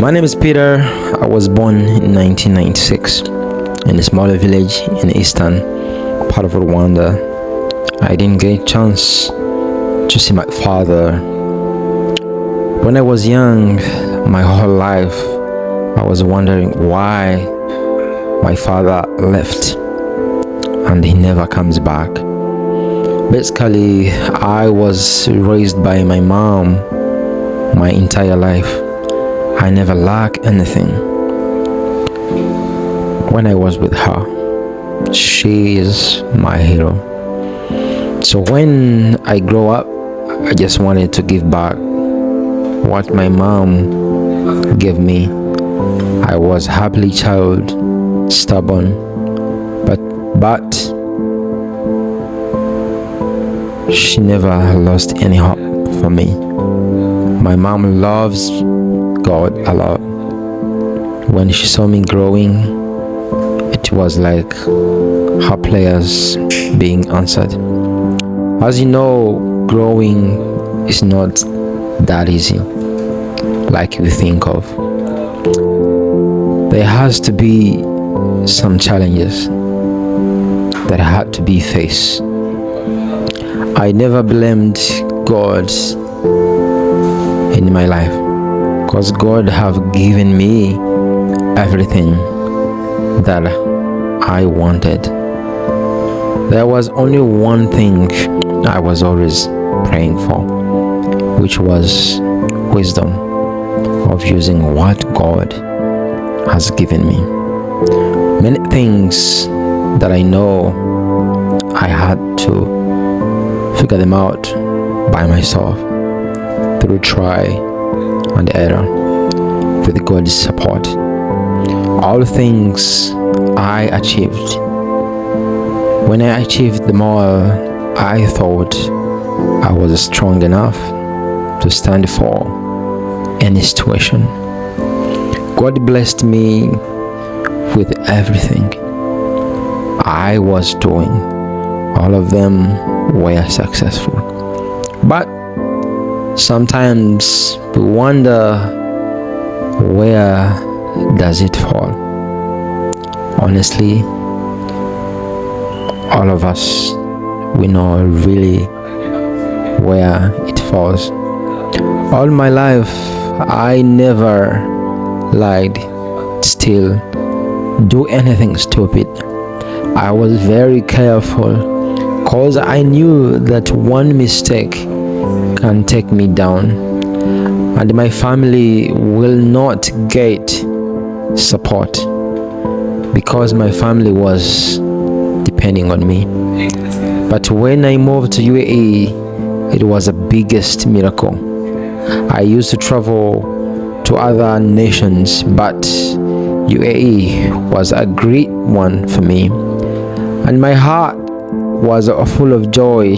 My name is Peter. I was born in 1996 in a smaller village in eastern part of Rwanda. I didn't get a chance to see my father. When I was young, my whole life, I was wondering why my father left and he never comes back. Basically, I was raised by my mom my entire life. I never lacked anything. When I was with her, she is my hero. So when I grow up, I just wanted to give back what my mom gave me. I was happily child, stubborn, but she never lost any hope for me. My mom loves God a lot. When she saw me growing, it was like her prayers being answered. As you know, growing is not that easy like you think of. There has to be some challenges that had to be faced. I never blamed God in my life because God have given me everything that I wanted. There was only one thing I was always praying for, which was wisdom of using what God has given me. Many things that I know I had to figure them out by myself through try and error with God's support. All things I achieved. When I achieved them all, I thought I was strong enough to stand for any situation. God blessed me with everything I was doing. All of them were successful. But sometimes we wonder, where does it fall? Honestly, all of us, we know really where it falls. All my life, I never lied, steal, do anything stupid. I was very careful because I knew that one mistake can take me down, and my family will not get support because my family was depending on me. But when I moved to UAE, it was the biggest miracle. I used to travel to other nations, but UAE was a great one for me, and my heart was full of joy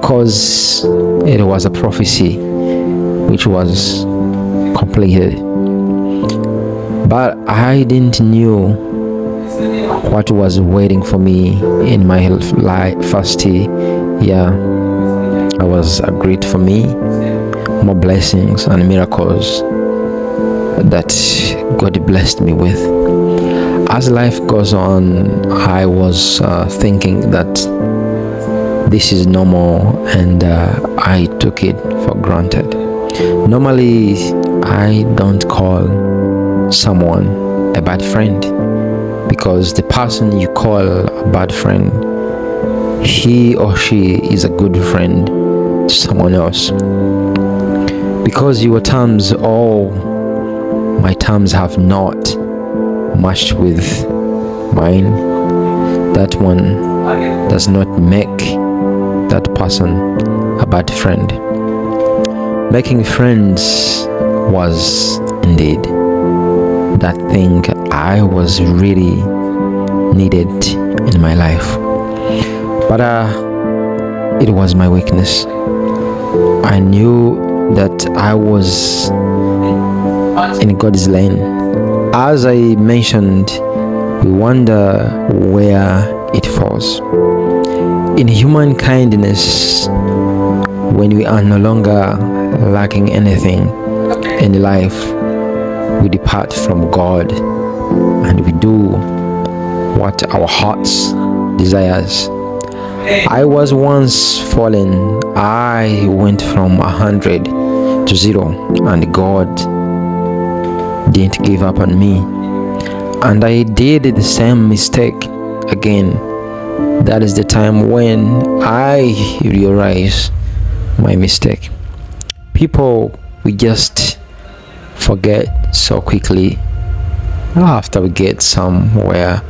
because it was a prophecy which was completed. But I didn't knew what was waiting for me in my first year. It was a great for me, more blessings and miracles that God blessed me with. As life goes on, I was thinking that this is normal, and I took it for granted. Normally, I don't call someone a bad friend, because the person you call a bad friend, he or she is a good friend to someone else. Because your terms, my terms have not matched with mine, that one does not make that person a bad friend. Making friends was indeed that thing I was really needed in my life, but it was my weakness. I knew that I was in God's lane. As I mentioned, we wonder where it falls. In human kindness, when we are no longer lacking anything in life, we depart from God and we do what our hearts desires. I was once fallen. I went from 100 to 0, and God didn't give up on me. And I did the same mistake again. That is the time when I realized my mistake. People, we just forget so quickly after we get somewhere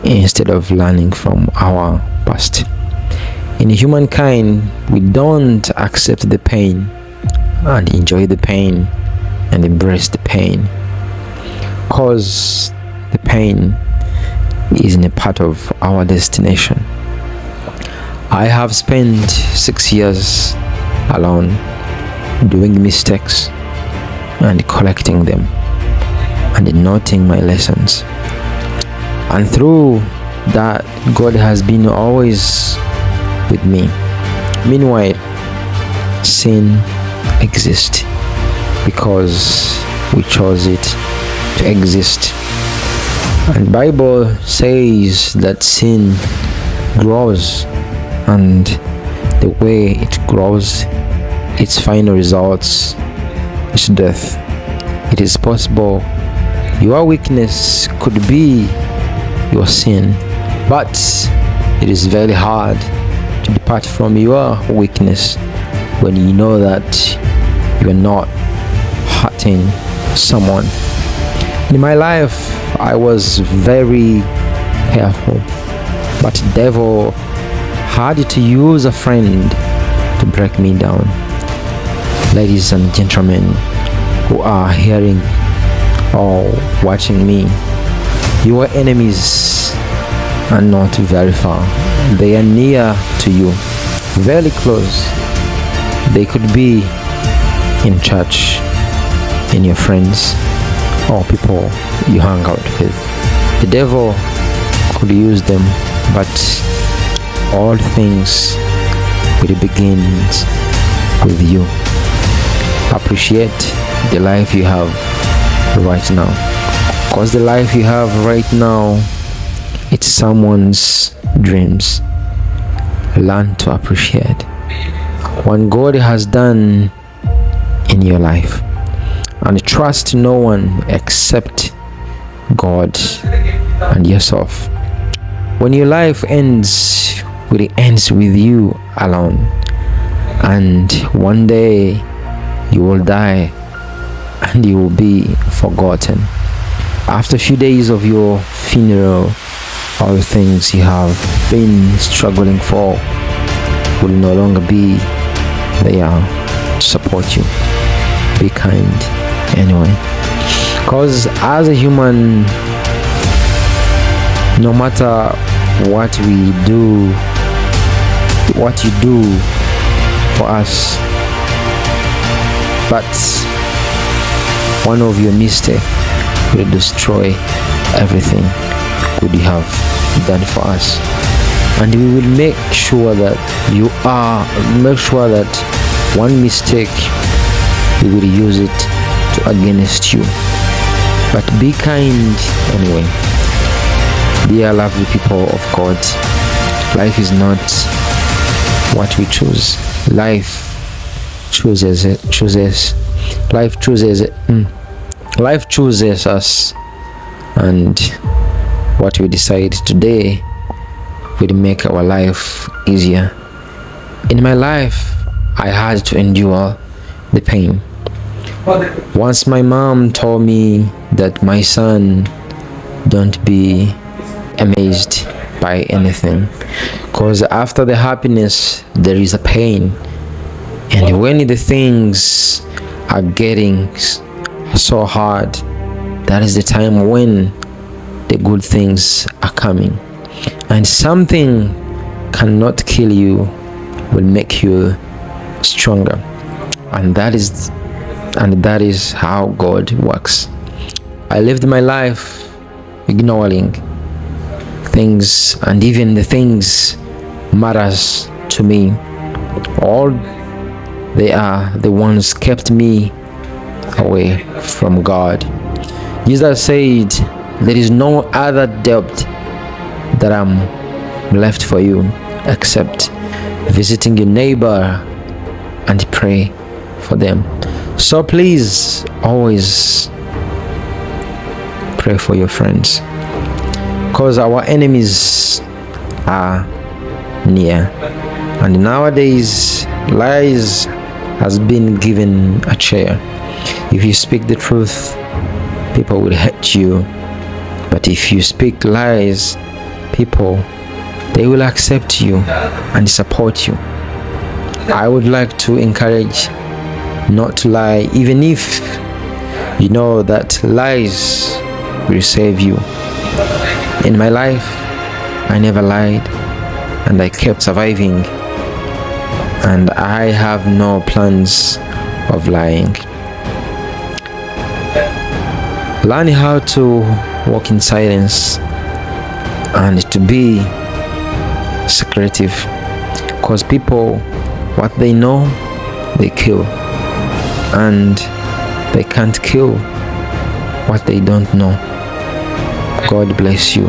instead of learning from our past. In humankind, we don't accept the pain and enjoy the pain and embrace the pain, because the pain isn't a part of our destination. I have spent 6 years alone doing mistakes and collecting them and noting my lessons. And through that, God has been always with me. Meanwhile, sin exists because we chose it to exist. And Bible says that sin grows, and the way it grows, its final results is death. It is possible your weakness could be your sin, but it is very hard to depart from your weakness when you know that you are not hurting someone. In my life, I was very careful, but the devil had to use a friend to break me down. Ladies and gentlemen who are hearing or watching me, your enemies are not very far. They are near to you, very close. They could be in church, in your friends, or people you hang out with. The devil could use them, but all things will begin with you. Appreciate the life you have right now, because the life you have right now, it's someone's dreams. Learn to appreciate what God has done in your life, and trust no one except God and yourself. When your life ends, it ends with you alone, and one day you will die and you will be forgotten. After a few days of your funeral, all the things you have been struggling for will no longer be there to support you. Be kind anyway, because as a human, no matter what we do, what you do for us, but one of your mistakes will destroy everything good you have done for us. And we will make sure that one mistake, we will use it against you. But be kind anyway. Dear lovely people of God, life is not what we choose. Life chooses us, and what we decide today will make our life easier. In my life, I had to endure the pain. Once my mom told me that, my son, don't be amazed by anything, because after the happiness there is a pain, and when the things are getting so hard, that is the time when the good things are coming. And something cannot kill you will make you stronger, and that is how God works. I lived my life ignoring things, and even the things matters to me. All they are the ones kept me away from God. Jesus said, there is no other debt that I'm left for you except visiting your neighbor and pray for them. So please always pray for your friends, because our enemies are near, and nowadays lies has been given a chair. If you speak the truth, people will hate you, but if you speak lies, people, they will accept you and support you. I would like to encourage not to lie, even if you know that lies will save you. In my life, I never lied, and I kept surviving, and I have no plans of lying. Learn how to walk in silence and to be secretive, because people, what they know, they kill, and they can't kill what they don't know. God bless you.